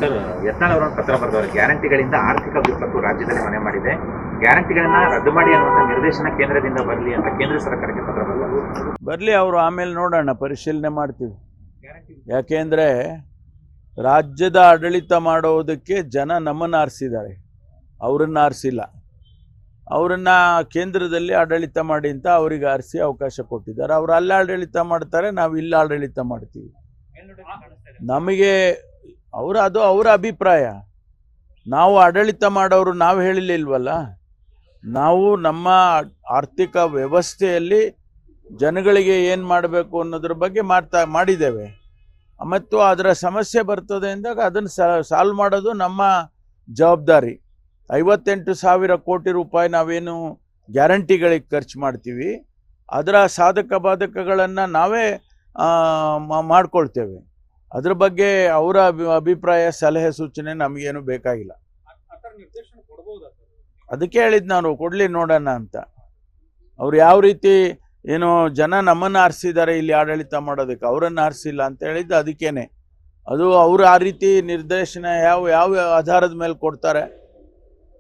Sir, Yatnal ಅವರ ಪತ್ರ ಬರೆದವರು ಗ್ಯಾರಂಟಿಗಳಿಂದ ಆರ್ಥಿಕ ವಿಪತ್ತು ರಾಜ್ಯದಲ್ಲಿ ಮನೆ ಮಾಡಿದೆ, ಗ್ಯಾರಂಟಿಗಳನ್ನ ರದ್ದು ಮಾಡಿ ಅನ್ನುವಂಥ ನಿರ್ದೇಶನ ಕೇಂದ್ರದಿಂದ ಬರಲಿ ಅಂತ ಕೇಂದ್ರ ಸರ್ಕಾರಕ್ಕೆ ಪತ್ರ ಬರೆದರು. ಬರಲಿ, ಅವರು ಆಮೇಲೆ ನೋಡೋಣ, ಪರಿಶೀಲನೆ ಮಾಡ್ತೀವಿ. ಯಾಕೆಂದರೆ ರಾಜ್ಯದ ಆಡಳಿತ ಮಾಡೋದಕ್ಕೆ ಜನ ನಮ್ಮನ್ನು ಆರಿಸಿದ್ದಾರೆ, ಅವರನ್ನು ಆರಿಸಿಲ್ಲ. ಅವರನ್ನು ಕೇಂದ್ರದಲ್ಲಿ ಆಡಳಿತ ಮಾಡಿ ಅಂತ ಅವರಿಗೆ ಆರಿಸಿ ಅವಕಾಶ ಕೊಟ್ಟಿದ್ದಾರೆ. ಅವರು ಅಲ್ಲಿ ಆಡಳಿತ ಮಾಡ್ತಾರೆ, ನಾವು ಇಲ್ಲಿ ಆಡಳಿತ ಮಾಡ್ತೀವಿ. ನಮಗೆ ಅದು ಅವರ ಅಭಿಪ್ರಾಯ. ನಾವು ಆಡಳಿತ ಮಾಡೋರು ನಾವು ಹೇಳಿಲಿಲ್ವಲ್ಲ. ನಾವು ನಮ್ಮ ಆರ್ಥಿಕ ವ್ಯವಸ್ಥೆಯಲ್ಲಿ ಜನಗಳಿಗೆ ಏನು ಮಾಡಬೇಕು ಅನ್ನೋದ್ರ ಬಗ್ಗೆ ಮಾಡಿದ್ದೇವೆ. ಮತ್ತು ಅದರ ಸಮಸ್ಯೆ ಬರ್ತದೆ ಅಂದಾಗ ಅದನ್ನು ಸಾಲ್ವ್ ಮಾಡೋದು ನಮ್ಮ ಜವಾಬ್ದಾರಿ. 58,000 ಕೋಟಿ ರೂಪಾಯಿ ನಾವೇನು ಗ್ಯಾರಂಟಿಗಳಿಗೆ ಖರ್ಚು ಮಾಡ್ತೀವಿ, ಅದರ ಸಾಧಕ ಬಾಧಕಗಳನ್ನು ನಾವೇ ಮಾಡ್ಕೊಳ್ತೇವೆ. ಅದ್ರ ಬಗ್ಗೆ ಅವರ ಅಭಿಪ್ರಾಯ, ಸಲಹೆ, ಸೂಚನೆ ನಮಗೇನು ಬೇಕಾಗಿಲ್ಲ. ಅದಕ್ಕೆ ಹೇಳಿದ್ದು ನಾನು, ಕೊಡಲಿ ನೋಡೋಣ ಅಂತ. ಅವ್ರು ಯಾವ ರೀತಿ ಏನು ಜನ ನಮ್ಮನ್ನು ಆರಿಸಿದ್ದಾರೆ ಇಲ್ಲಿ ಆಡಳಿತ ಮಾಡೋದಕ್ಕೆ, ಅವರನ್ನು ಆರಿಸಿಲ್ಲ ಅಂತ ಹೇಳಿದ್ದು ಅದಕ್ಕೇನೆ. ಅದು ಅವರು ಆ ರೀತಿ ನಿರ್ದೇಶನ ಯಾವ ಆಧಾರದ ಮೇಲೆ ಕೊಡ್ತಾರೆ